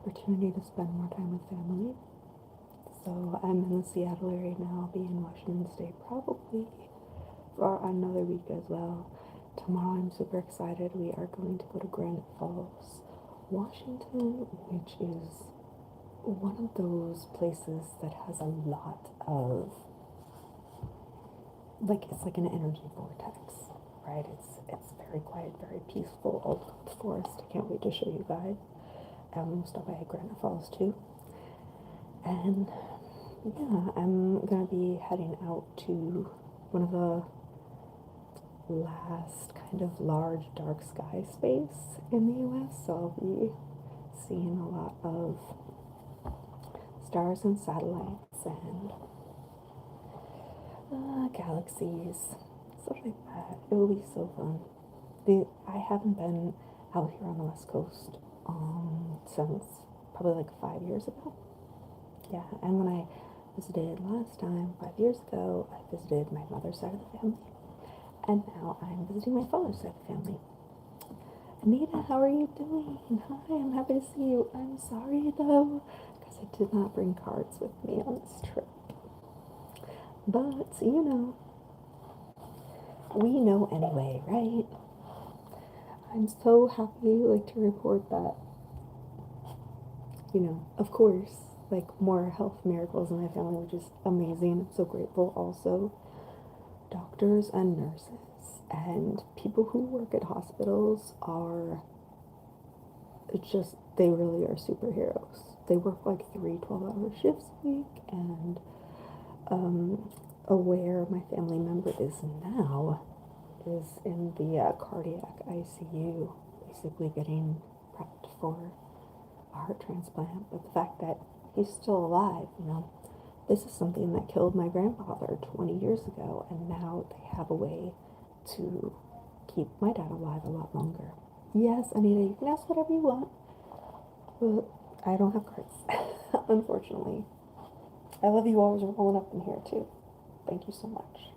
opportunity to spend more time with family. So I'm in the Seattle area now. I'll be in Washington State probably for another week as well. Tomorrow I'm super excited. We are going to go to Granite Falls, Washington, which is one of those places that has a lot of, like, it's like an energy vortex, right? It's very quiet, very peaceful, old forest. I can't wait to show you guys. We'll stop by Granite Falls too. And yeah, I'm gonna be heading out to one of the last kind of large dark sky space in the US. So I'll be seeing a lot of stars and satellites and galaxies, stuff like that. It will be so fun. I haven't been out here on the West Coast since probably like 5 years ago. Yeah, and when I visited last time, 5 years ago, I visited my mother's side of the family, and now I'm visiting my father's side of the family. Anita, how are you doing? Hi, I'm happy to see you. I'm sorry though, because I did not bring cards with me on this trip. But, we know anyway, right? I'm so happy, like, to report that, of course, like, more health miracles in my family, which is amazing. I'm so grateful. Also, doctors and nurses and people who work at hospitals are just, they really are superheroes. They work like 3 12-hour shifts a week, and where my family member is now is in the cardiac ICU, basically getting prepped for a heart transplant. But the fact that he's still alive, this is something that killed my grandfather 20 years ago, and now they have a way to keep my dad alive a lot longer. Yes, Anita, you can ask whatever you want, but I don't have cards, unfortunately. I love you always rolling up in here, too. Thank you so much.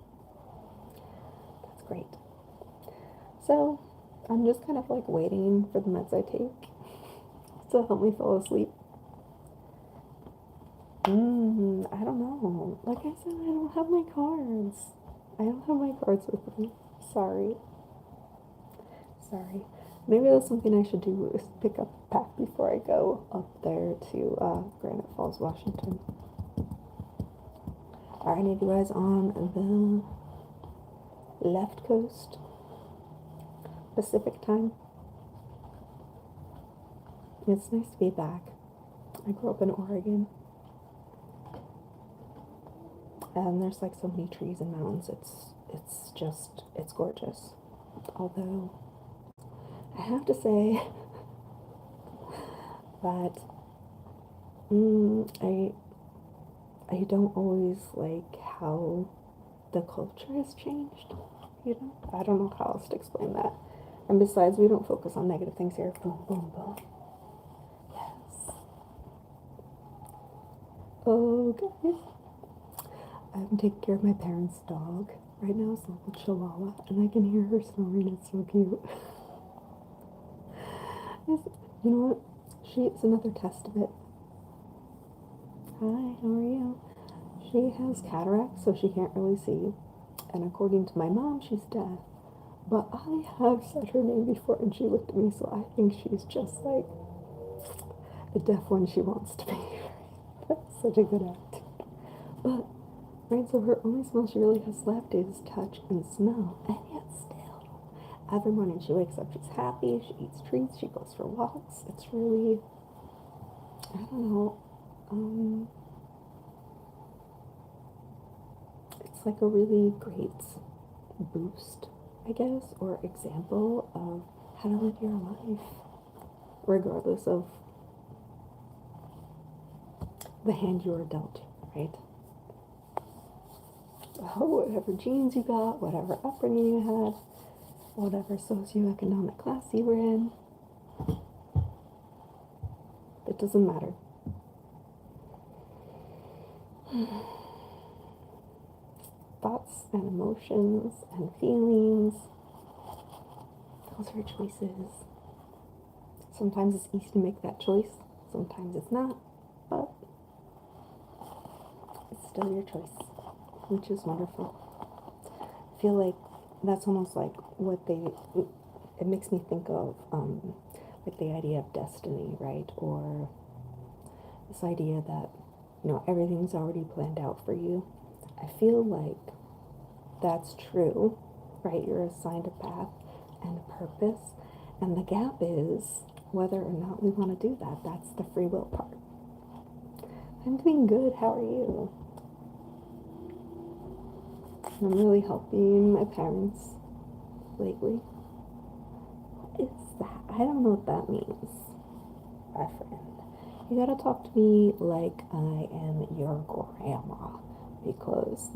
That's great. So, I'm just kind of like waiting for the meds I take to help me fall asleep. I don't know. Like I said, I don't have my cards. I don't have my cards with me. Sorry. Sorry. Maybe that's something I should do is pick up a pack before I go up there to Granite Falls, Washington. Are any of you guys on the left coast? Pacific time? It's nice to be back. I grew up in Oregon. And there's like so many trees and mountains. It's gorgeous. Although I have to say that I don't always like how the culture has changed. I don't know how else to explain that. And besides, we don't focus on negative things here. Boom, boom, boom. Yes. Oh, guys. I'm taking care of my parents' dog. Right now it's a little chihuahua, and I can hear her snoring. It's so cute. You know what? It's another test of it. Hi, how are you? She has cataracts, so she can't really see. And according to my mom, she's deaf. But I have said her name before, and she looked at me, so I think she's just like the deaf one she wants to be. That's such a good act. But, right, so her only smell she really has left is touch and smell. And yet still, every morning she wakes up, she's happy, she eats treats, she goes for walks. It's really, I don't know, it's like a really great boost, I guess, or example of how to live your life, regardless of the hand you are dealt, right? Whatever genes you got, whatever upbringing you had, whatever socioeconomic class you were in, it doesn't matter. Thoughts and emotions and feelings, those are choices. Sometimes it's easy to make that choice. Sometimes it's not, but it's still your choice, which is wonderful. I feel like that's almost like it makes me think of, like the idea of destiny, right? Or this idea that, everything's already planned out for you. I feel like that's true, right? You're assigned a path and a purpose, and the gap is whether or not we want to do that. That's the free will part. I'm doing good. How are you? I'm really helping my parents lately. What is that? I don't know what that means, my friend. You gotta talk to me like I am your grandma, because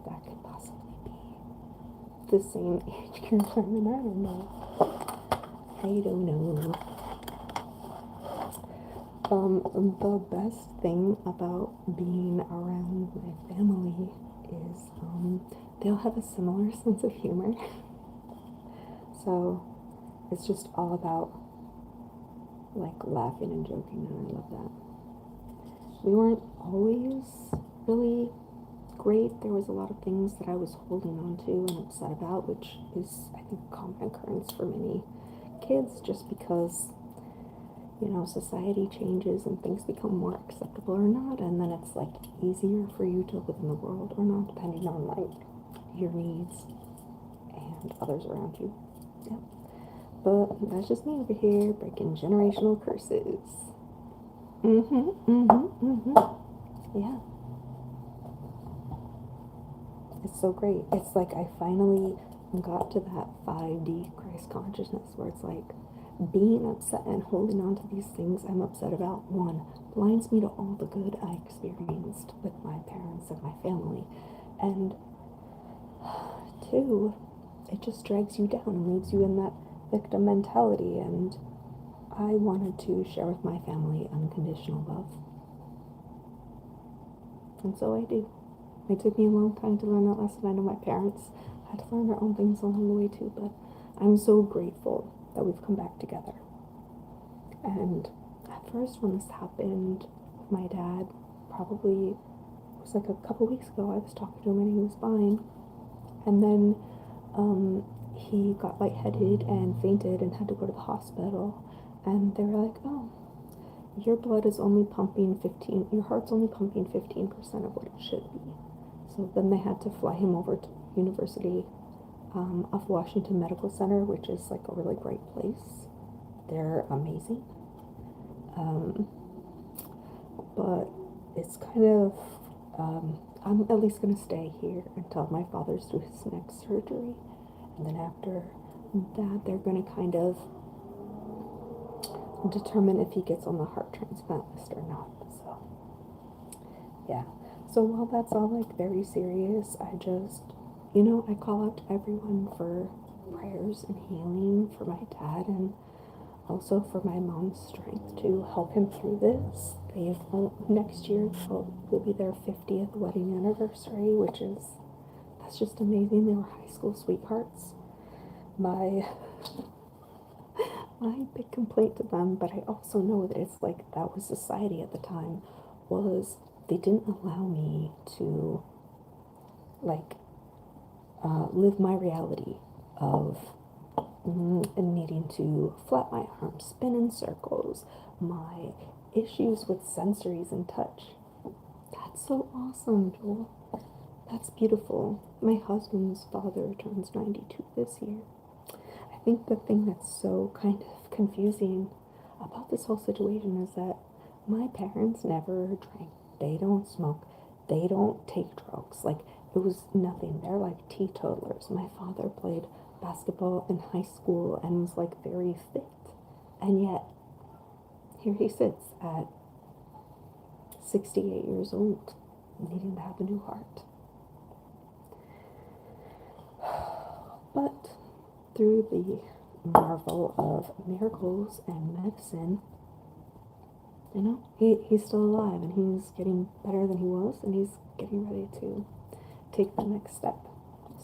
that could possibly be the same age group I'm in. I don't know. I don't know. The best thing about being around my family is they'll have a similar sense of humor. So it's just all about like laughing and joking, and I love that. We weren't always really great. There was a lot of things that I was holding on to and upset about, which is, I think, a common occurrence for many kids, just because society changes and things become more acceptable or not, and then it's like easier for you to live in the world or not, depending on like your needs and others around you. Yeah. But that's just me over here breaking generational curses. Yeah. It's so great. It's like I finally got to that 5D Christ consciousness where it's like being upset and holding on to these things I'm upset about, one, blinds me to all the good I experienced with my parents and my family. And two, it just drags you down and leaves you in that victim mentality. And I wanted to share with my family unconditional love. And so I do. It took me a long time to learn that lesson. I know my parents had to learn their own things along the way too, but I'm so grateful that we've come back together. And at first, when this happened with my dad, probably it was like a couple weeks ago, I was talking to him and he was fine. And then he got lightheaded and fainted and had to go to the hospital. And they were like, "Oh, your blood is only pumping 15, your heart's only pumping 15% of what it should be." So then they had to fly him over to University of Washington Medical Center, which is like a really great place. They're amazing. But it's kind of, I'm at least going to stay here until my father's through his next surgery. And then after that, they're going to kind of determine if he gets on the heart transplant list or not. So, yeah. So while that's all like very serious, I just, I call out to everyone for prayers and healing for my dad, and also for my mom's strength to help him through this. They have, next year will be their 50th wedding anniversary, that's just amazing. They were high school sweethearts. My big complaint to them, but I also know that it's like that was society at the time, was they didn't allow me to like live my reality of needing to flap my arms, spin in circles, my issues with sensories and touch. That's so awesome, Joel. That's beautiful. My husband's father turns 92 this year. I think the thing that's so kind of confusing about this whole situation is that my parents never drank. They don't smoke. They don't take drugs. Like, it was nothing. They're like teetotalers. My father played basketball in high school and was like very fit. And yet, here he sits at 68 years old, needing to have a new heart. But through the marvel of miracles and medicine, he's still alive and he's getting better than he was, and he's getting ready to take the next step.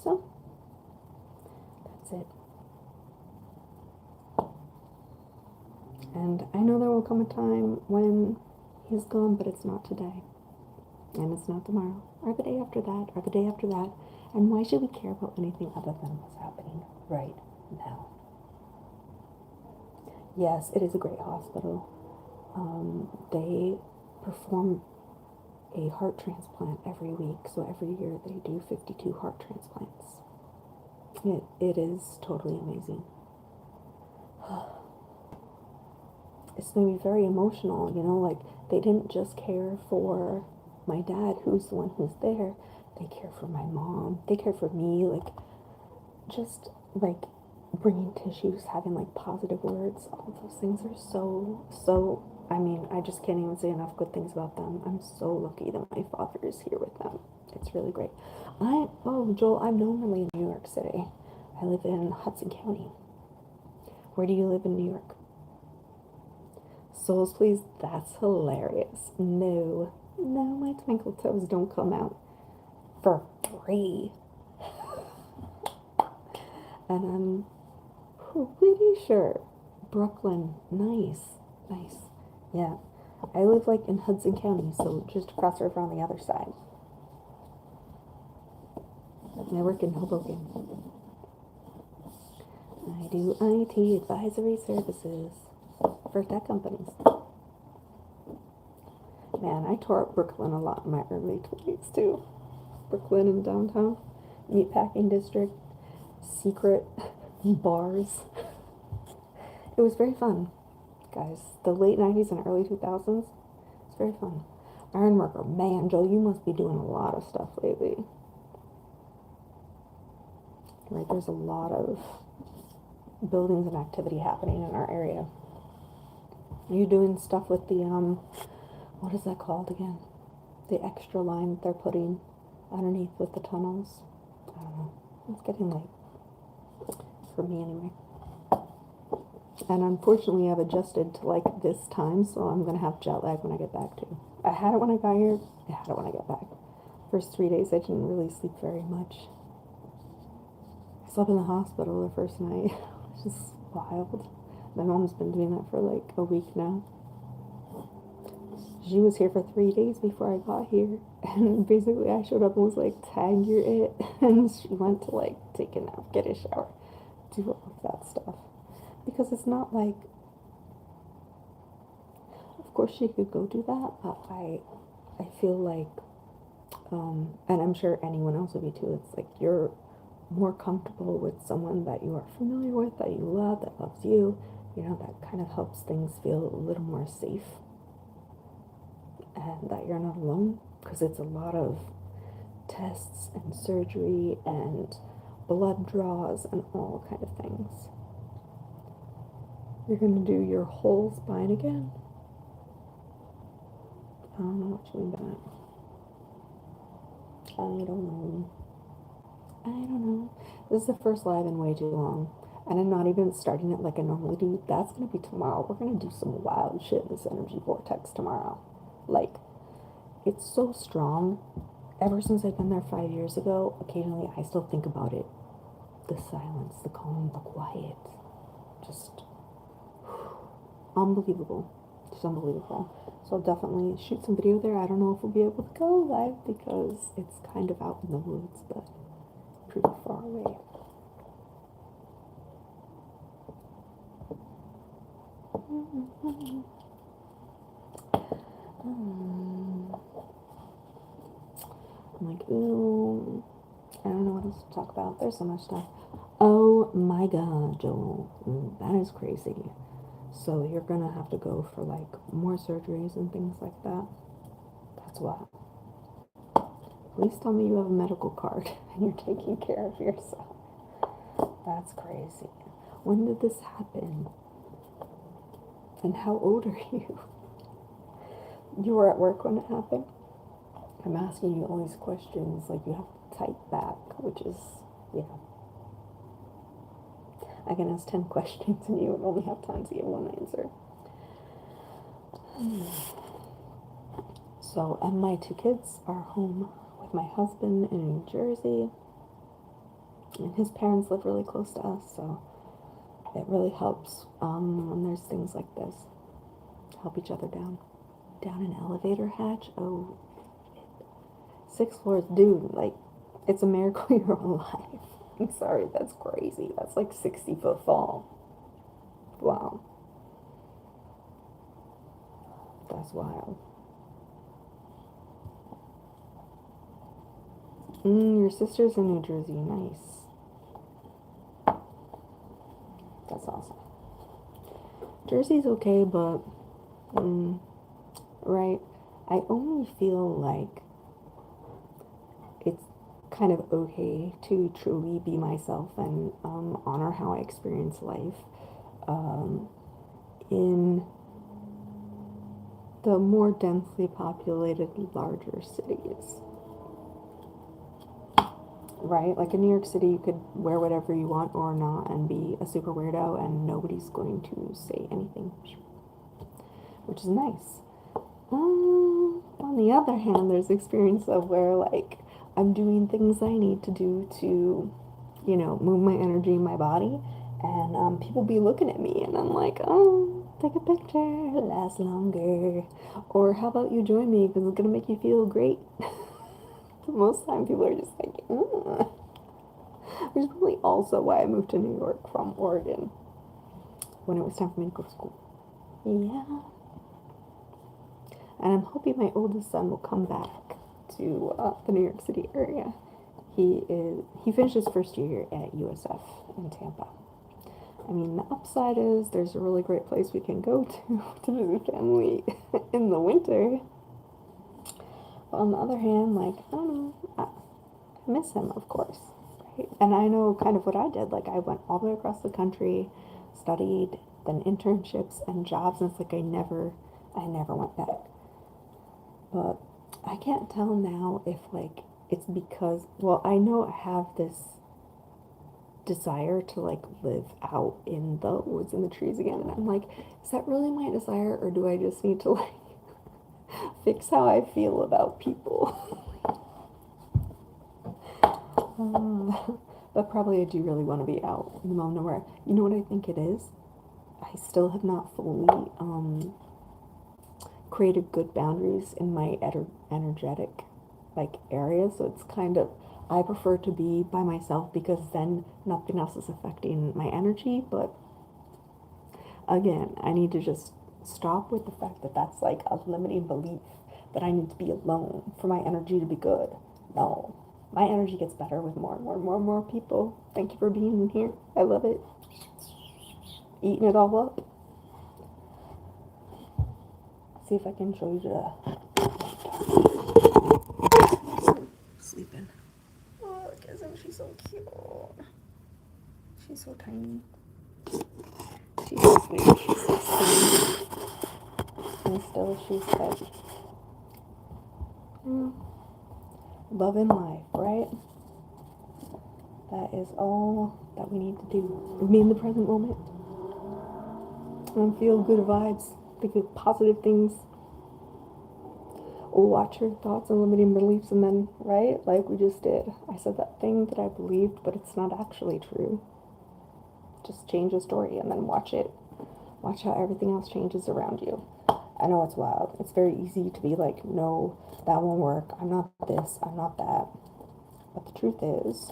So, that's it. And I know there will come a time when he's gone, but it's not today. And it's not tomorrow, or the day after that, or the day after that. And why should we care about anything other than what's happening right now? Yes, it is a great hospital. They perform a heart transplant every week, so every year they do 52 heart transplants. It is totally amazing. It's made me very emotional, you know, like they didn't just care for my dad, who's the one who's there, they care for my mom, they care for me, like just like bringing tissues, having like positive words, all of those things are so, I mean, I just can't even say enough good things about them. I'm so lucky that my father is here with them. It's really great. Oh, Joel, I'm normally in New York City. I live in Hudson County. Where do you live in New York? Souls, please. That's hilarious. No, my twinkle toes don't come out for free. And I'm pretty sure Brooklyn. Nice. Yeah, I live like in Hudson County, so just across the river on the other side. I work in Hoboken. I do IT advisory services for tech companies. Man, I tore up Brooklyn a lot in my early 20s too. Brooklyn and downtown, meatpacking district, secret bars. It was very fun, guys. The late 90s and early 2000s, it's very fun. Ironworker, man, Joe, you must be doing a lot of stuff lately. Right, there's a lot of buildings and activity happening in our area. Are you doing stuff with the, what is that called again? The extra line that they're putting underneath with the tunnels? I don't know. It's getting late. For me, anyway. And unfortunately, I've adjusted to like this time, so I'm gonna have jet lag when I get back too. I had it when I got here. I had it when I get back. First 3 days, I didn't really sleep very much. I slept in the hospital the first night. It's just wild. My mom's been doing that for like a week now. She was here for 3 days before I got here, and basically I showed up and was like, "Tag, you're it," and she went to like take a nap, get a shower, do all of that stuff. Because it's not like, of course she could go do that, but I feel like, and I'm sure anyone else would be too, it's like you're more comfortable with someone that you are familiar with, that you love, that loves you, you know, that kind of helps things feel a little more safe, and that you're not alone, because it's a lot of tests and surgery and blood draws and all kind of things. You're going to do your whole spine again. I don't know what you mean by that. I don't know. This is the first live in way too long. And I'm not even starting it like I normally do. That's going to be tomorrow. We're going to do some wild shit in this energy vortex tomorrow. Like, it's so strong. Ever since I've been there 5 years ago, occasionally I still think about it. The silence, the calm, the quiet. Just unbelievable. Just unbelievable. So I'll definitely shoot some video there. I don't know if we'll be able to go live because it's kind of out in the woods, but pretty far away. I'm like, ooh, I don't know what else to talk about. There's so much stuff. Oh my god, Joel, that is crazy. So you're gonna have to go for like more surgeries and things like that. That's wild. Please tell me you have a medical card and you're taking care of yourself. That's crazy. When did this happen? And how old are you? You were at work when it happened? I'm asking you all these questions like you have to type back, which is, yeah. I can ask 10 questions and you would only have time to give one answer. So, and my 2 kids are home with my husband in New Jersey. And his parents live really close to us, so It really helps when there's things like this. Help each other down. Down an elevator hatch? Oh, 6 floors. Dude, like, it's a miracle you're alive. I'm sorry, that's crazy. That's like 60-foot fall. Wow. That's wild. Your sister's in New Jersey. Nice. That's awesome. Jersey's okay, but, right, I only feel like it's kind of okay to truly be myself and honor how I experience life in the more densely populated, larger cities. Right? Like in New York City, you could wear whatever you want or not and be a super weirdo, and nobody's going to say anything, which is nice. On the other hand, there's experience of where, like, I'm doing things I need to do to, move my energy in my body, and people be looking at me, and I'm like, oh, take a picture, last longer, or how about you join me because it's gonna make you feel great. Most of the time, people are just like, Which is probably also why I moved to New York from Oregon when it was time for me to go to school. Yeah. And I'm hoping my oldest son will come back to the New York City area. He finished his first year at USF in Tampa. I mean, the upside is there's a really great place we can go to visit family in the winter. But on the other hand, like, I don't know, I miss him, of course. Right? And I know kind of what I did. Like, I went all the way across the country, studied, then internships and jobs, and it's like I never went back. But I can't tell now if, like, it's because, well, I know I have this desire to, like, live out in the woods and the trees again. And I'm like, is that really my desire, or do I just need to, like, fix how I feel about people? But probably I do really want to be out in the middle of nowhere. You know what I think it is? I still have not fully created good boundaries in my energetic, like, area. So it's kind of, I prefer to be by myself because then nothing else is affecting my energy. But again, I need to just stop with the fact that that's like a limiting belief that I need to be alone for my energy to be good. No, my energy gets better with more and more and more and more people. Thank you for being in here. I love it. Eating it all up. See if I can show you sleeping. Oh, look, isn't she so cute? She's so tiny. She's so sweet. She's 16. And still she's like, loving life, right? That is all that we need to do. Be in the present moment. And feel good vibes. Think of positive things. Watch your thoughts and limiting beliefs, and then, right, like we just did, I said that thing that I believed, but it's not actually true. Just change the story and then watch it. Watch how everything else changes around you. I know it's wild. It's very easy to be like, no, that won't work. I'm not this. I'm not that. But the truth is,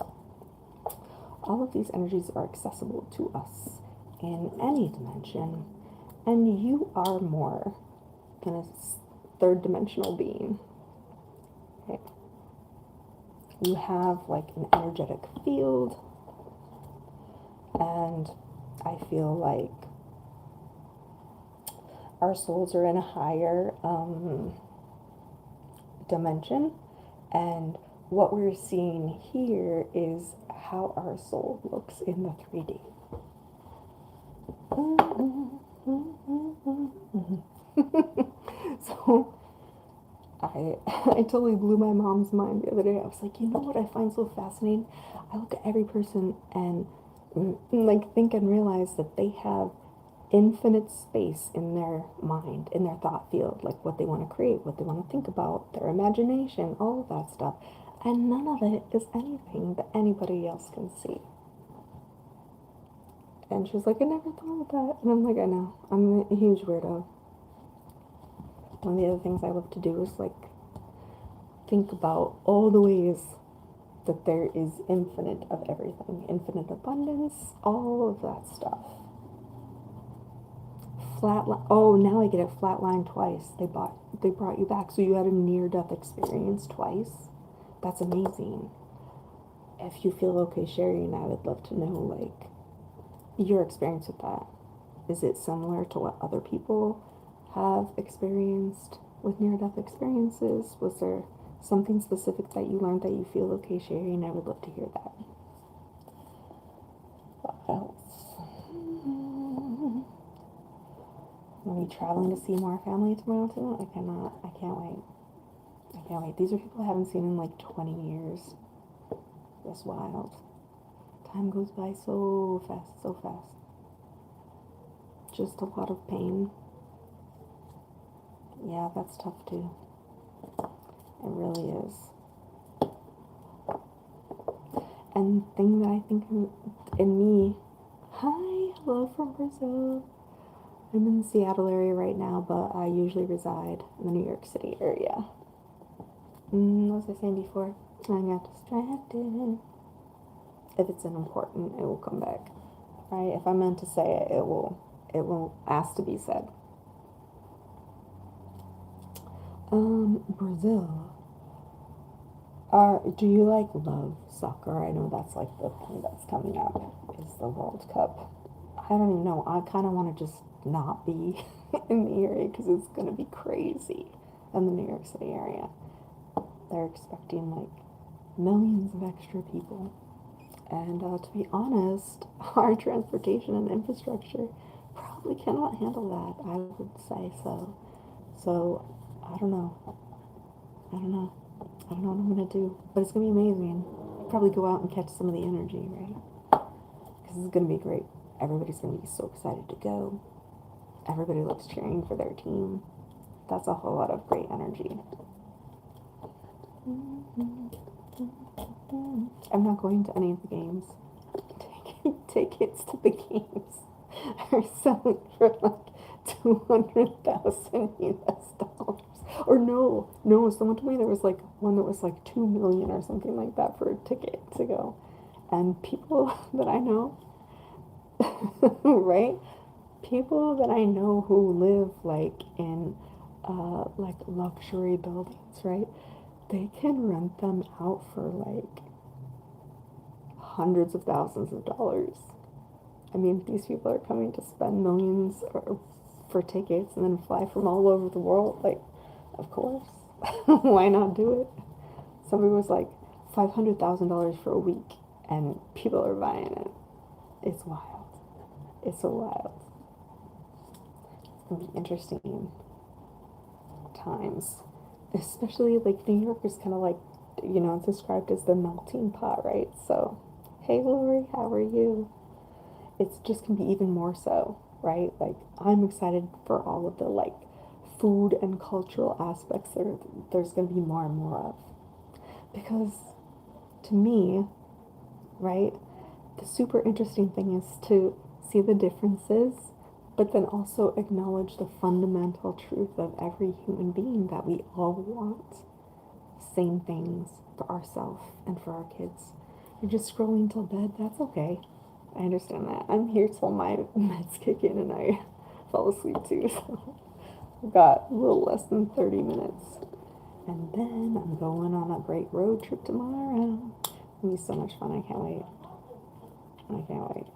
all of these energies are accessible to us in any dimension, and you are more than a third dimensional being. Okay. You have like an energetic field, and I feel like our souls are in a higher dimension, and what we're seeing here is how our soul looks in the 3D. So I totally blew my mom's mind the other day. I was like, you know what I find so fascinating? I look at every person and like think and realize that they have infinite space in their mind, in their thought field, like what they want to create, what they want to think about, their imagination, all of that stuff. And none of it is anything that anybody else can see. And she was like, I never thought of that. And I'm like, I know. I'm a huge weirdo. One of the other things I love to do is like think about all the ways that there is infinite of everything, infinite abundance, all of that stuff. Flatline. Oh, now I get it. Flatline twice. They brought you back, so you had a near-death experience twice. That's amazing. If you feel okay sharing, I would love to know like your experience with that. Is it similar to what other people have experienced with near-death experiences? Was there something specific that you learned that you feel okay sharing? I would love to hear that. What else? Are we traveling to see more family tomorrow too? I cannot. I can't wait. I can't wait. These are people I haven't seen in like 20 years. That's wild. Time goes by so fast, so fast. Just a lot of pain. Yeah, that's tough too. It really is. And the thing that I think in me, hi, hello from Brazil. I'm in the Seattle area right now, but I usually reside in the New York City area. What was I saying before? I got distracted. If it's important, it will come back. Right? If I meant to say it, it will ask to be said. Brazil. Do you like love soccer? I know that's like the thing that's coming up is the World Cup. I don't even know. I kind of want to just not be in the area because it's going to be crazy in the New York City area. They're expecting like millions of extra people. And to be honest, our transportation and infrastructure probably cannot handle that. I would say so. So, I don't know. I don't know. I don't know what I'm going to do. But it's going to be amazing. I'll probably go out and catch some of the energy, right? Because it's going to be great. Everybody's going to be so excited to go. Everybody loves cheering for their team. That's a whole lot of great energy. I'm not going to any of the games. Tickets to the games are selling for like 200,000 US dollars. Or no, someone told me there was like one that was like 2 million or something like that for a ticket to go. And people that I know, right? People that I know who live like in like luxury buildings, right? They can rent them out for like hundreds of thousands of dollars. I mean, these people are coming to spend millions for tickets and then fly from all over the world. Like, of course. Why not do it? Somebody was like $500,000 for a week, and people are buying it. It's wild. It's so wild. It's gonna be interesting times, especially like New York is kind of like, it's described as the melting pot, right? So, hey Lori, how are you? It's just can be even more so, right? Like I'm excited for all of the like food and cultural aspects that there's going to be more and more of. Because to me, right, the super interesting thing is to see the differences, but then also acknowledge the fundamental truth of every human being that we all want same things for ourselves and for our kids. You're just scrolling till bed, that's okay. I understand that. I'm here till my meds kick in and I fall asleep too. So I've got a little less than 30 minutes. And then I'm going on a great road trip tomorrow. It'll be so much fun. I can't wait. I can't wait.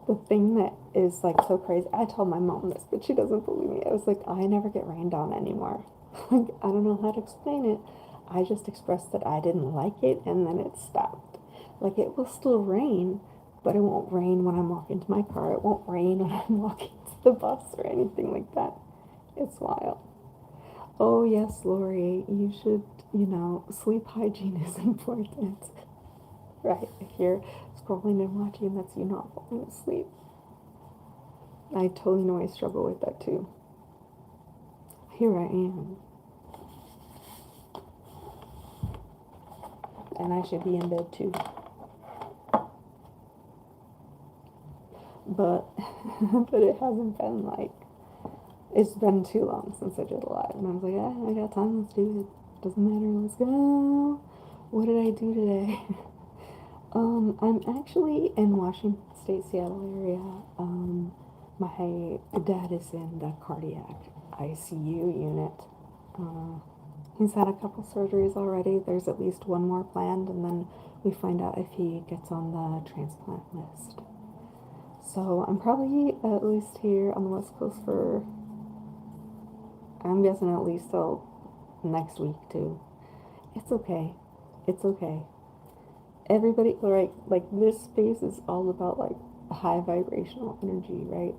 The thing that is like so crazy, I told my mom this, but she doesn't believe me. I was like, I never get rained on anymore. Like, I don't know how to explain it. I just expressed that I didn't like it and then it stopped. Like, it will still rain, but it won't rain when I'm walking to my car. It won't rain when I'm walking to the bus or anything like that. It's wild. Oh, yes, Lori, you should, sleep hygiene is important. Right? If you're scrolling and watching, that's you not falling asleep. I totally know I struggle with that too. Here I am. And I should be in bed too. but but it hasn't been like, it's been too long since I did a live, and I was like, yeah, I got time, let's do it. Doesn't matter, let's go. What did I do today? I'm actually in Washington State, Seattle area. My dad is in the cardiac ICU unit. Uh, he's had a couple surgeries already. There's at least one more planned, and then we find out if he gets on the transplant list. So I'm probably at least here on the West Coast for, I'm guessing at least till next week too. It's okay. It's okay. Everybody, right? Like this space is all about like high vibrational energy, right?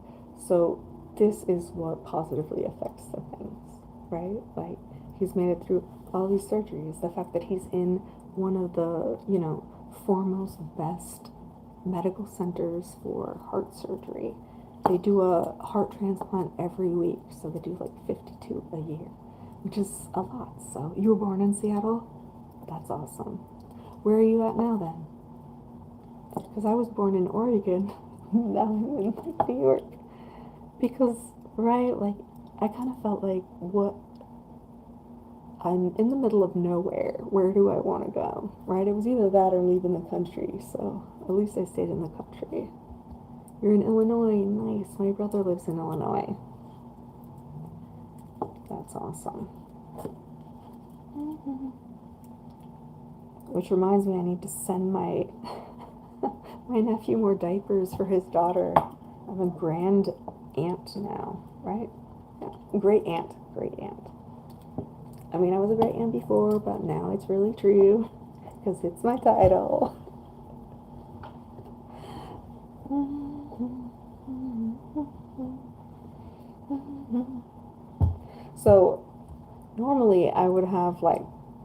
So this is what positively affects the things, right? Like he's made it through all these surgeries. The fact that he's in one of the, foremost best medical centers for heart surgery. They do a heart transplant every week, so they do like 52 a year, which is a lot. So you were born in Seattle? That's awesome. Where are you at now then? Because I was born in Oregon. Now I'm in New York. Because, right, like, I kind of felt like, what? I'm in the middle of nowhere. Where do I want to go? Right? It was either that or leaving the country. So at least I stayed in the country. You're in Illinois. Nice. My brother lives in Illinois. That's awesome. Which reminds me, I need to send my my nephew more diapers for his daughter. I'm a grand aunt now, right? Yeah. Great aunt. Great aunt. I mean, I was a great aunt before, but now it's really true because it's my title. So normally I would have like,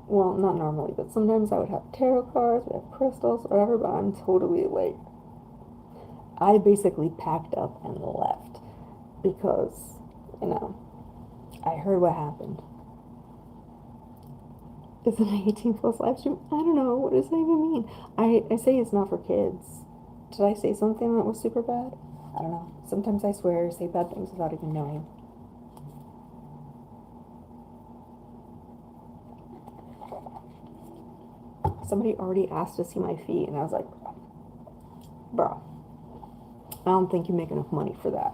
well, not normally, but sometimes I would have tarot cards, we have crystals, whatever, but I'm totally like, I basically packed up and left because, I heard what happened. Is it an 18 plus live stream? I don't know. What does that even mean? I say it's not for kids. Did I say something that was super bad? I don't know. Sometimes I swear, say bad things without even knowing. Somebody already asked to see my feet, and I was like, bro, I don't think you make enough money for that.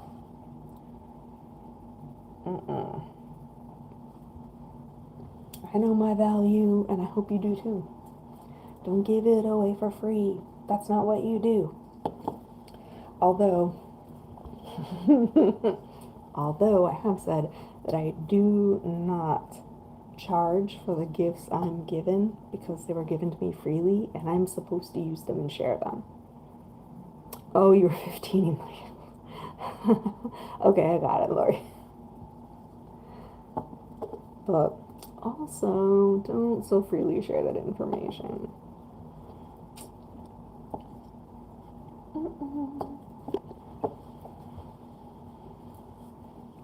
I know my value, and I hope you do too. Don't give it away for free. That's not what you do. Although, although I have said that I do not charge for the gifts I'm given because they were given to me freely, and I'm supposed to use them and share them. Oh, you were 15. Okay, I got it, Lori. But also, don't so freely share that information.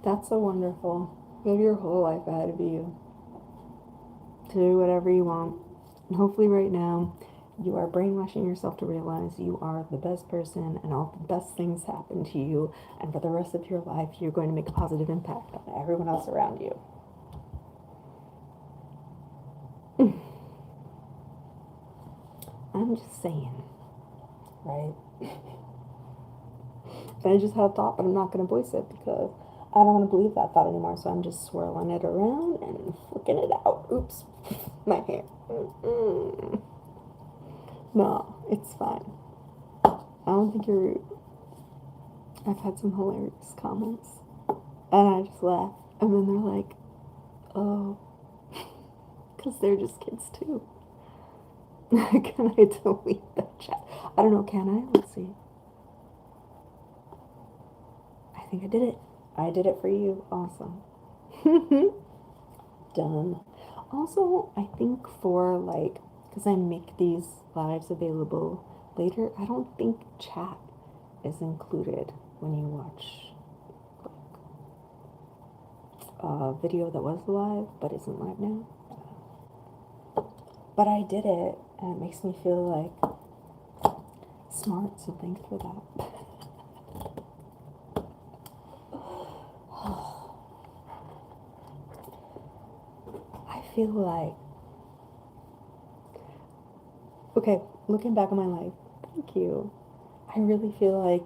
That's so wonderful. You have your whole life ahead of you to do whatever you want. And hopefully right now you are brainwashing yourself to realize you are the best person and all the best things happen to you, and for the rest of your life you're going to make a positive impact on everyone else around you. I'm just saying, right? And I just had a thought, but I'm not going to voice it because I don't want to believe that thought anymore. So I'm just swirling it around and flicking it out. Oops, my hair. No, it's fine. I don't think you're rude. I've had some hilarious comments, and I just laugh, and then they're like, "Oh," because they're just kids too. Can I delete the chat? I don't know. Can I? Let's see. I think I did it. I did it for you. Awesome. Done. Also, I think for like, because I make these lives available later, I don't think chat is included when you watch like a video that was live but isn't live now. But I did it, and it makes me feel like smart, so thanks for that. feel like, okay, looking back on my life, thank you. I really feel like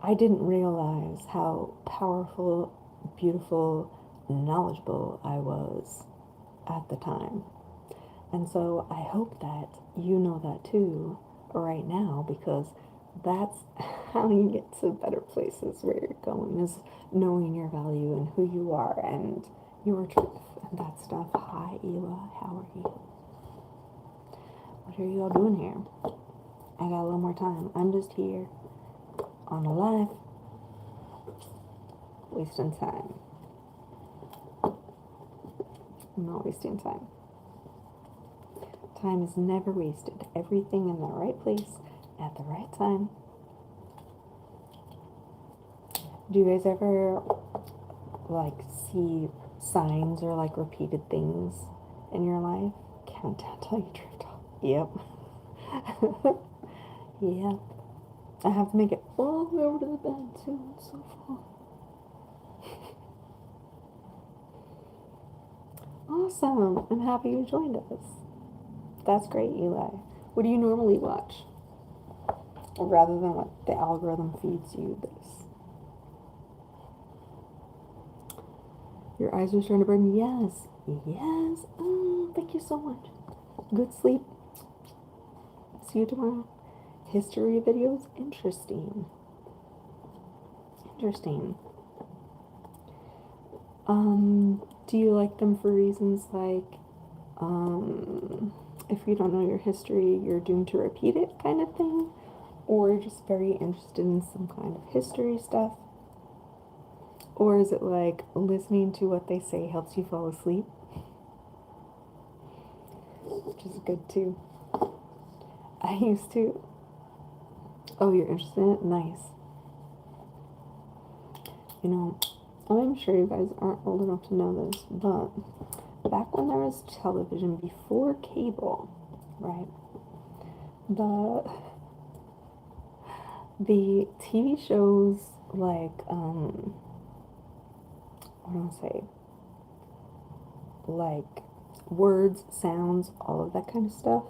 I didn't realize how powerful, beautiful, knowledgeable I was at the time. And so I hope that you know that too right now, because that's how you get to better places where you're going, is knowing your value and who you are and your truth and that stuff. Hi, Ela. How are you? What are you all doing here? I got a little more time. I'm just here on the live, wasting time. I'm not wasting time. Time is never wasted. Everything in the right place at the right time. Do you guys ever like see signs or like repeated things in your life? Count down till you drift off. Yep. Yep. I have to make it all the way over to the bed too. It's so fun. Awesome. I'm happy you joined us. That's great, Eli. What do you normally watch? Rather than what the algorithm feeds you this. Your eyes are starting to burn. Yes. Yes. Oh, thank you so much. Good sleep. See you tomorrow. History videos. Interesting. Interesting. Do you like them for reasons like, if you don't know your history, you're doomed to repeat it kind of thing? Or you're just very interested in some kind of history stuff? Or is it like listening to what they say helps you fall asleep? Which is good too. I used to. Oh, you're interested in it? Nice. You know, I'm sure you guys aren't old enough to know this, but back when there was television before cable, right? The TV shows like what do I say? Like words, sounds, all of that kind of stuff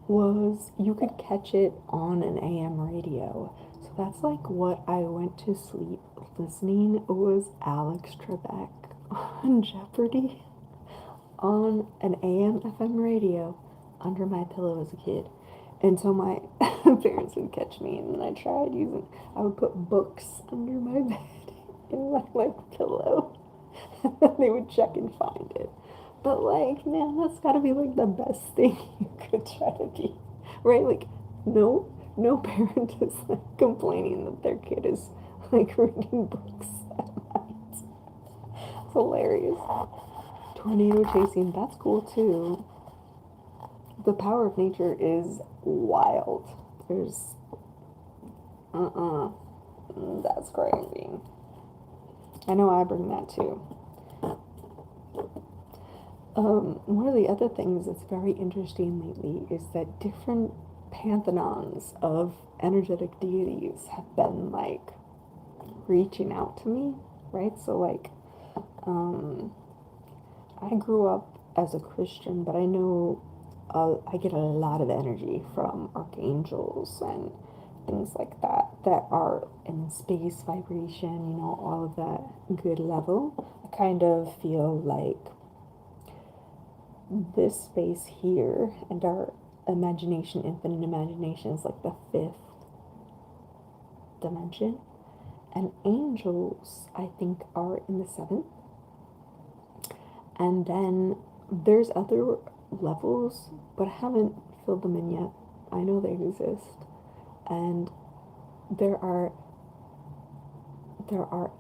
was you could catch it on an AM radio. So that's like what I went to sleep listening was Alex Trebek on Jeopardy on an AM FM radio under my pillow as a kid. And so my parents would catch me, and then I would put books under my bed in my like pillow, and then they would check and find it. But like, man, that's gotta be like the best thing you could try to be, right? Like, no parent is like complaining that their kid is like reading books at night. It's hilarious. Tornado chasing, that's cool too. The power of nature is wild. There's, that's crazy. I know I bring that too. One of the other things that's very interesting lately is that different pantheons of energetic deities have been like reaching out to me, right? So like, I grew up as a Christian, but I know I get a lot of energy from archangels and things like that that are in space vibration, all of that good level. I kind of feel like this space here and our imagination, infinite imagination, is like the fifth dimension. And angels, I think, are in the seventh. And then there's other levels, but I haven't filled them in yet. I know they exist. And there are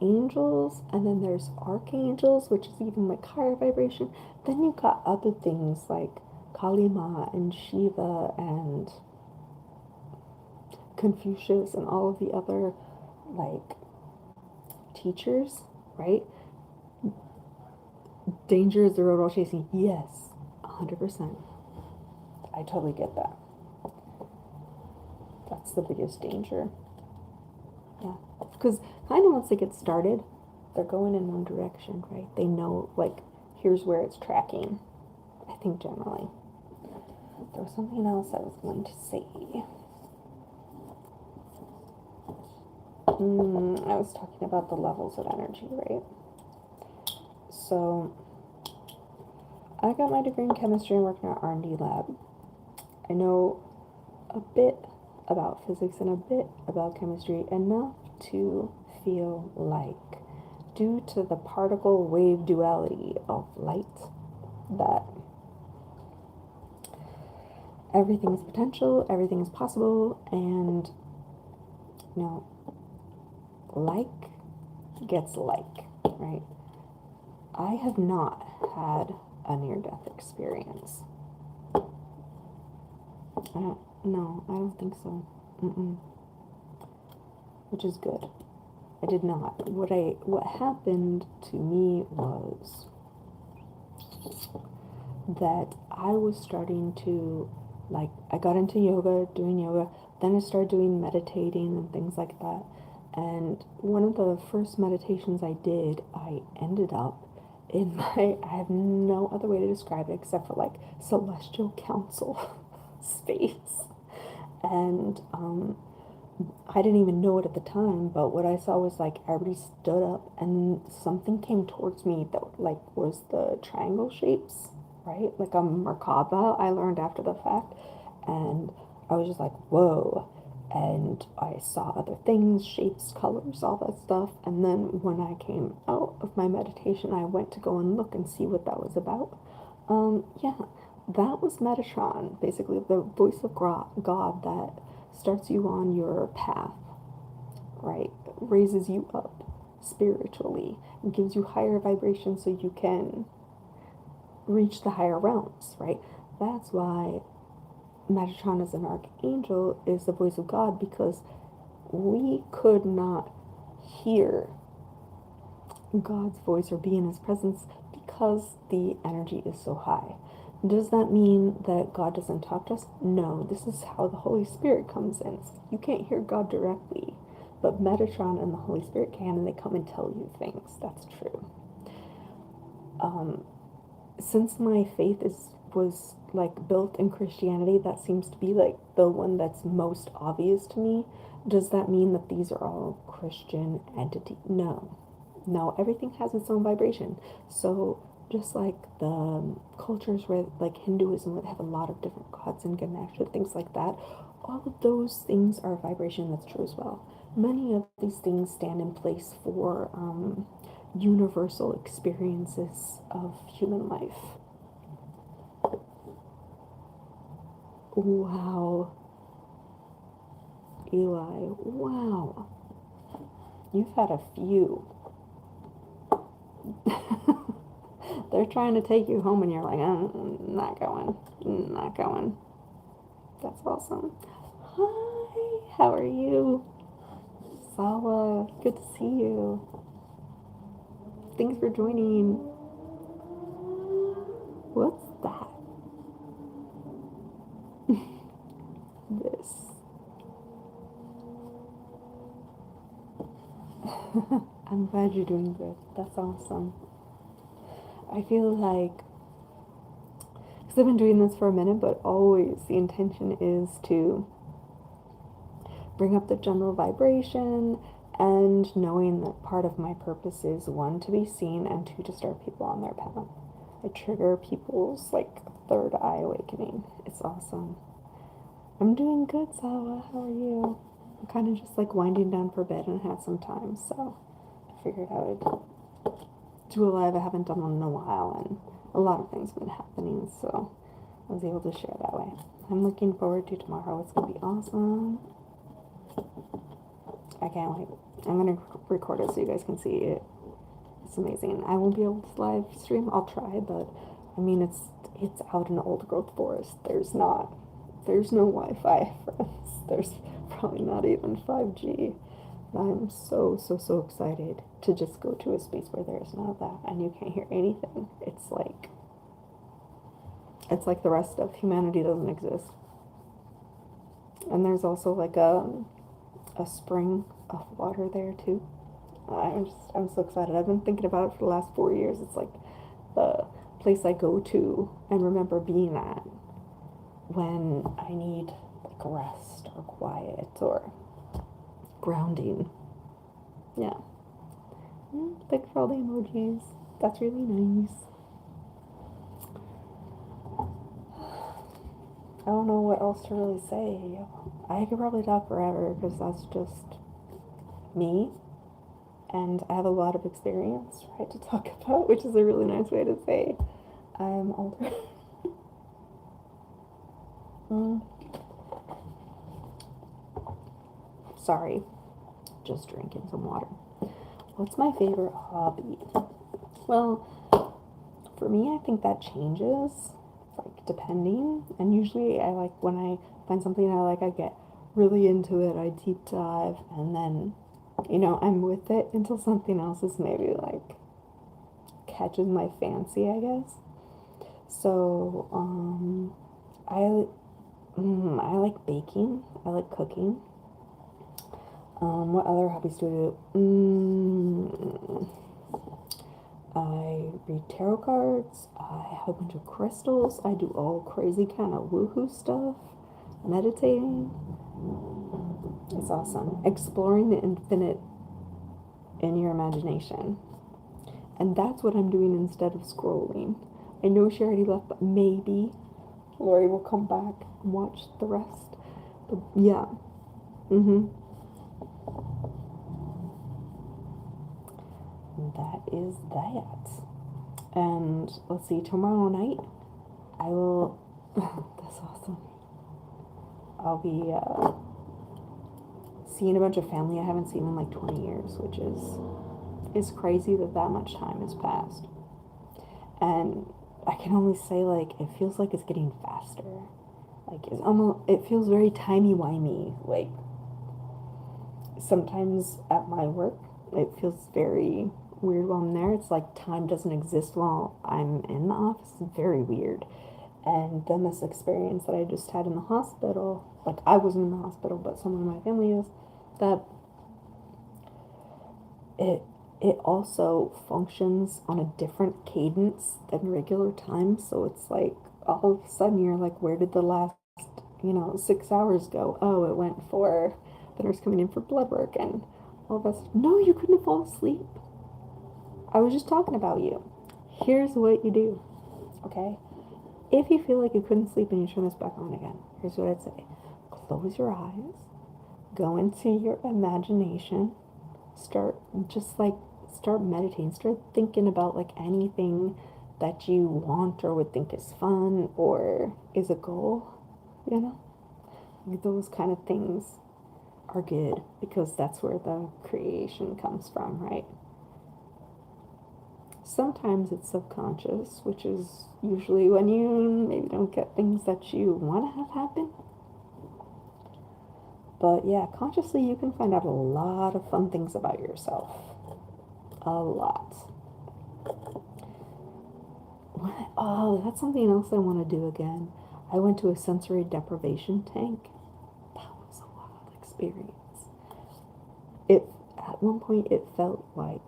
angels, and then there's archangels, which is even like higher vibration. Then you've got other things like Kali Ma and Shiva and Confucius and all of the other like teachers, right? Danger is the road all chasing. Yes, 100%. I totally get that. That's the biggest danger. Yeah, because kind of once they get started, they're going in one direction, right? They know, like, here's where it's tracking, I think, generally. There was something else I was going to say. I was talking about the levels of energy, right? So, I got my degree in chemistry and working at R&D lab. I know a bit about physics and a bit about chemistry, enough to feel like, due to the particle wave duality of light, that everything is potential, everything is possible, and you know, like gets like, right? I have not had a near-death experience. I don't think so. Which is good. I did not. What happened to me was that I was starting to, like, I got into doing yoga, then I started doing meditating and things like that. And one of the first meditations I did, I ended up in I have no other way to describe it except for like celestial council space. And I didn't even know it at the time, but what I saw was like everybody stood up and something came towards me that like was the triangle shapes, right? Like a Merkaba, I learned after the fact. And I was just like, whoa. And I saw other things, shapes, colors, all that stuff. And then when I came out of my meditation, I went to go and look and see what that was about. Yeah, that was Metatron, basically the voice of God that starts you on your path, right? Raises you up spiritually and gives you higher vibrations so you can reach the higher realms, right? That's why Metatron as an archangel is the voice of God, because we could not hear God's voice or be in his presence because the energy is so high. Does that mean that God doesn't talk to us? No, this is how the Holy Spirit comes in. You can't hear God directly, but Metatron and the Holy Spirit can, and they come and tell you things. That's true. Since my faith was like built in Christianity, that seems to be like the one that's most obvious to me. Does that mean that these are all Christian entities? No, everything has its own vibration. So just like the cultures where like Hinduism would have a lot of different gods and Ganesha, things like that, all of those things are vibration. That's true as well. Many of these things stand in place for universal experiences of human life. Wow. Eli, wow. You've had a few. They're trying to take you home and you're like, not going. That's awesome. Hi, how are you? Sawa, good to see you. Thanks for joining. What's that? This. I'm glad you're doing good. That's awesome. I feel like, because I've been doing this for a minute, but always the intention is to bring up the general vibration, and knowing that part of my purpose is, one, to be seen, and two, to start people on their path. I trigger people's like third eye awakening. It's awesome. I'm doing good, Sawa. How are you? I'm kind of just like winding down for bed and had some time, so I figured I would do a live I haven't done one in a while, and a lot of things have been happening, so I was able to share that way. I'm looking forward to tomorrow. It's gonna be awesome. I can't wait. I'm gonna record it so you guys can see it. It's amazing. I won't be able to live stream. I'll try, but I mean, it's out in the old growth forest. There's no Wi-Fi, friends. There's probably not even 5G. I'm so excited to just go to a space where there's none of that and you can't hear anything. It's like the rest of humanity doesn't exist. And there's also like a spring of water there too. I'm so excited. I've been thinking about it for the last 4 years. It's like the place I go to and remember being at when I need like rest or quiet or grounding. Yeah. Thank you for all the emojis. That's really nice. I don't know what else to really say. I could probably talk forever because that's just me, and I have a lot of experience, right, to talk about, which is a really nice way to say I'm older. mm, Sorry, just drinking some water. What's my favorite hobby? Well, for me, I think that changes, like, depending. And usually, I like when I find something I like, I get really into it, I deep dive, and then, I'm with it until something else is maybe like catches my fancy, I guess. So, I I like baking. I like cooking. What other hobbies do I do? I read tarot cards. I have a bunch of crystals. I do all crazy kind of woohoo stuff. Meditating. It's awesome. Exploring the infinite in your imagination. And that's what I'm doing instead of scrolling. I know she already left, but maybe Lori will come back and watch the rest. But yeah. That is that. And let's see, tomorrow night I will. That's awesome. I'll be seeing a bunch of family I haven't seen in like 20 years, which is crazy that much time has passed. And I can only say, like, it feels like it's getting faster. Like, it feels very timey-wimey. Like, sometimes at my work, it feels very weird while I'm there. It's like time doesn't exist while I'm in the office. It's very weird. And then this experience that I just had in the hospital, like, I wasn't in the hospital, but someone in my family is, that it also functions on a different cadence than regular time. So it's like all of a sudden you're like, where did the last 6 hours go? Oh, it went for the nurse coming in for blood work, and all of us. No, you couldn't fall asleep. I was just talking about you. Here's what you do, okay? If you feel like you couldn't sleep and you turn this back on again, here's what I'd say. Close your eyes, go into your imagination, start meditating, start thinking about like anything that you want or would think is fun or is a goal, like those kind of things are good because that's where the creation comes from, right? Sometimes it's subconscious, which is usually when you maybe don't get things that you want to have happen. But yeah, consciously you can find out a lot of fun things about yourself. A lot. Oh, that's something else I want to do again. I went to a sensory deprivation tank. That was a wild experience. At one point it felt like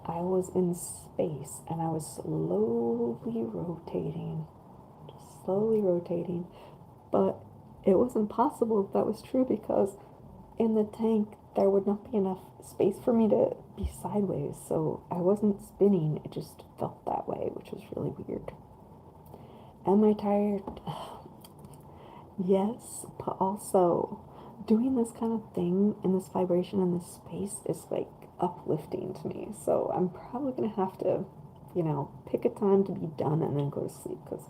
I was in space and I was slowly rotating. Just slowly rotating. But it wasn't possible if that was true because in the tank there would not be enough space for me to be sideways, so I wasn't spinning, it just felt that way, which was really weird. Am I tired? Yes, but also doing this kind of thing in this vibration in this space is like uplifting to me. So I'm probably gonna have to, pick a time to be done and then go to sleep because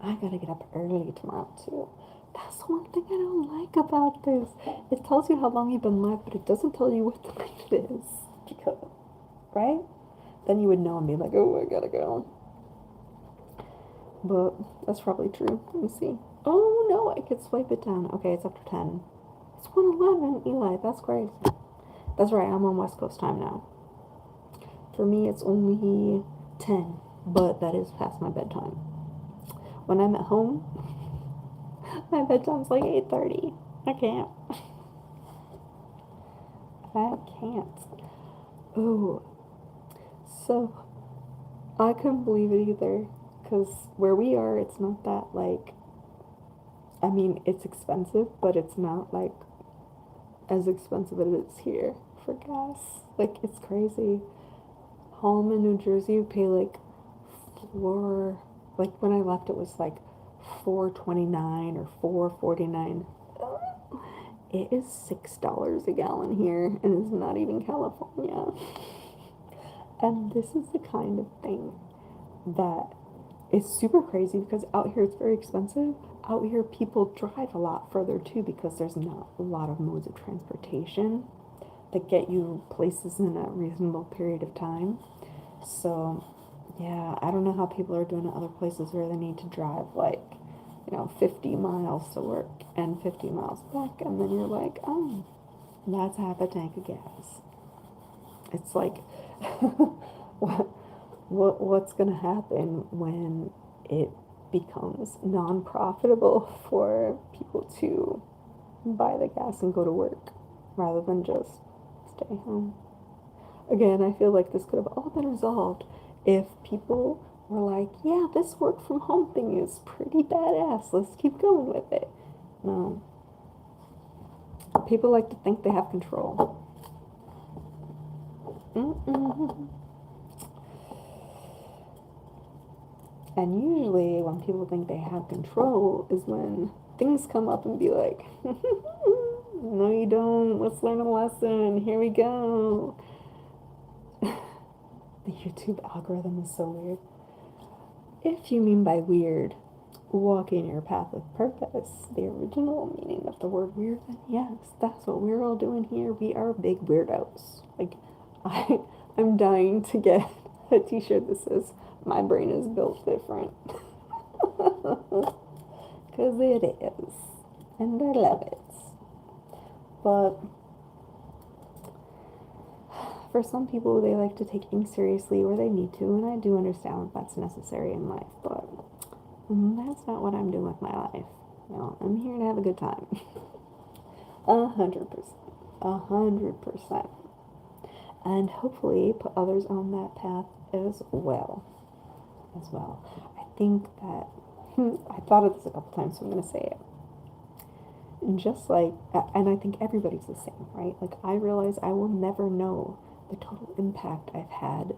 I gotta get up early tomorrow too. That's one thing I don't like about this. It tells you how long you've been live, but it doesn't tell you what time it is. Because, right? Then you would know and be like, oh, I gotta go. But that's probably true. Let me see. Oh no, I could swipe it down. Okay, it's after 10. It's 1:11, Eli. That's crazy. That's right, I'm on West Coast time now. For me, it's only 10, but that is past my bedtime. When I'm at home, my bedtime's like 8:30. I can't. I can't. Oh, so I couldn't believe it either. Because where we are, it's not that like, I mean, it's expensive, but it's not like as expensive as it is here for gas. Like, it's crazy. Home in New Jersey, you pay like four, like when I left, it was like 4.29 or 4.49. It is $6 a gallon here, and it's not even California. And this is the kind of thing that is super crazy because out here it's very expensive. Out here, people drive a lot further too because there's not a lot of modes of transportation that get you places in a reasonable period of time. So, yeah, I don't know how people are doing it other places where they need to drive like, 50 miles to work and 50 miles back, and then you're like, oh, that's half a tank of gas. It's like, what's going to happen when it becomes non-profitable for people to buy the gas and go to work rather than just stay home? Again, I feel like this could have all been resolved if people were like, yeah, this work from home thing is pretty badass. Let's keep going with it. No. People like to think they have control. Mm-mm. And usually, when people think they have control, is when things come up and be like, no, you don't. Let's learn a lesson. Here we go. The YouTube algorithm is so weird. If you mean by weird, walking your path of purpose, the original meaning of the word weird, then yes, that's what we're all doing here. We are big weirdos. Like, I, I'm dying to get a t-shirt that says, my brain is built different. Because it is. And I love it. But for some people, they like to take things seriously or they need to, and I do understand that that's necessary in life, but that's not what I'm doing with my life. I'm here to have a good time. 100%. 100%. And hopefully put others on that path as well. I think that, I thought of this a couple times, so I'm going to say it. Just like, and I think everybody's the same, right? Like, I realize I will never know the total impact I've had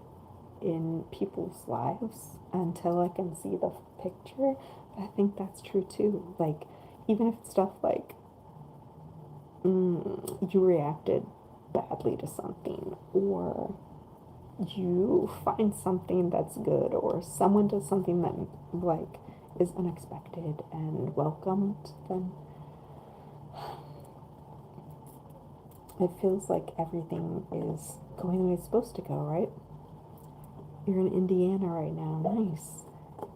in people's lives until I can see the picture. But I think that's true too. Like, even if it's stuff like you reacted badly to something, or you find something that's good, or someone does something that like is unexpected and welcomed, then it feels like everything is going the way it's supposed to go, right? You're in Indiana right now. Nice.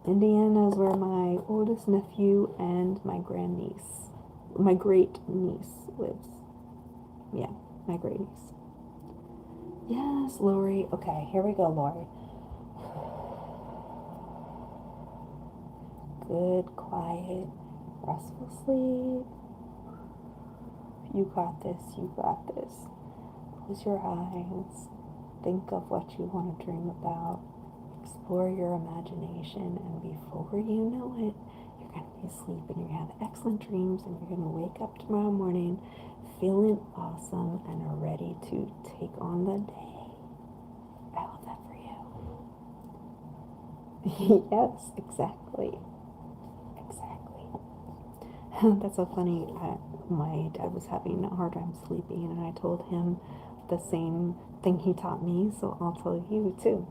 Indiana is where my oldest nephew and my grandniece, my great niece lives. Yeah, my great niece. Yes, Lori. Okay, here we go, Lori. Good, quiet, restful sleep. You got this, you got this. Close your eyes. Think of what you want to dream about. Explore your imagination, and before you know it, you're going to be asleep and you're going to have excellent dreams, and you're going to wake up tomorrow morning feeling awesome and are ready to take on the day. I love that for you. Yes, exactly. Exactly. That's so funny. My dad was having a hard time sleeping, and I told him the same thing he taught me, so I'll tell you too.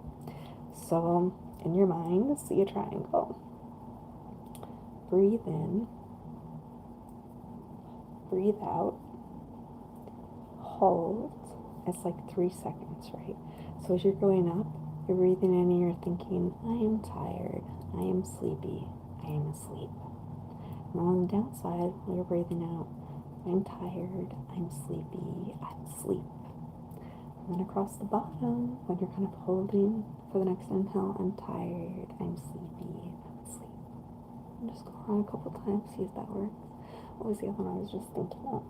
So, in your mind, see a triangle. Breathe in, breathe out, hold. It's like 3 seconds, right? So, as you're going up, you're breathing in and you're thinking, I am tired, I am sleepy, I am asleep. And on the downside, you're breathing out, I'm tired, I'm sleepy, I'm asleep. And then across the bottom, when you're kind of holding for the next inhale, I'm tired, I'm sleepy, I'm asleep. And just go around a couple times, see if that works. What was the other one I was just thinking of?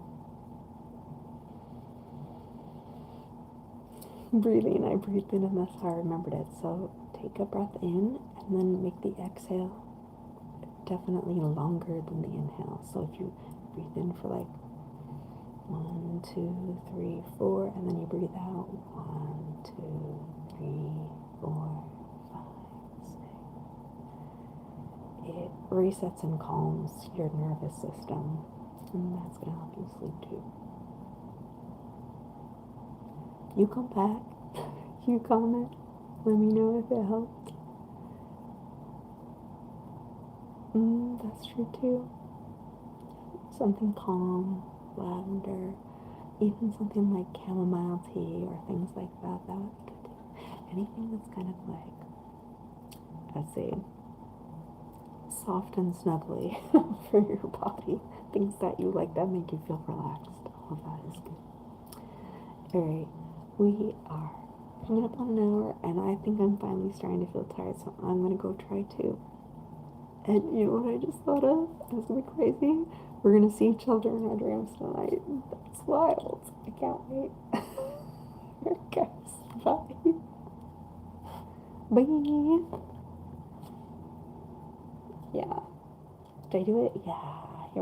breathing. I breathed in and that's how I remembered it. So take a breath in and then make the exhale definitely longer than the inhale. So if you breathe in for like 1, 2, 3, 4, and then you breathe out 1, 2, 3, 4, 5, 6. It resets and calms your nervous system, and that's gonna help you sleep too. You come back, you comment, let me know if it helped. That's true too. Something calm, lavender, even something like chamomile tea or things like that, that would be good too. Anything that's kind of like, I'd say, soft and snuggly for your body. Things that you like that make you feel relaxed. All of that is good. Alright, we are coming up on an hour, and I think I'm finally starting to feel tired, so I'm gonna go try too. And you know what I just thought of? It's gonna be crazy. We're gonna see each other in our dreams tonight. That's wild. I can't wait. Alright, guys. Bye. Bye. Yeah. Did I do it? Yeah.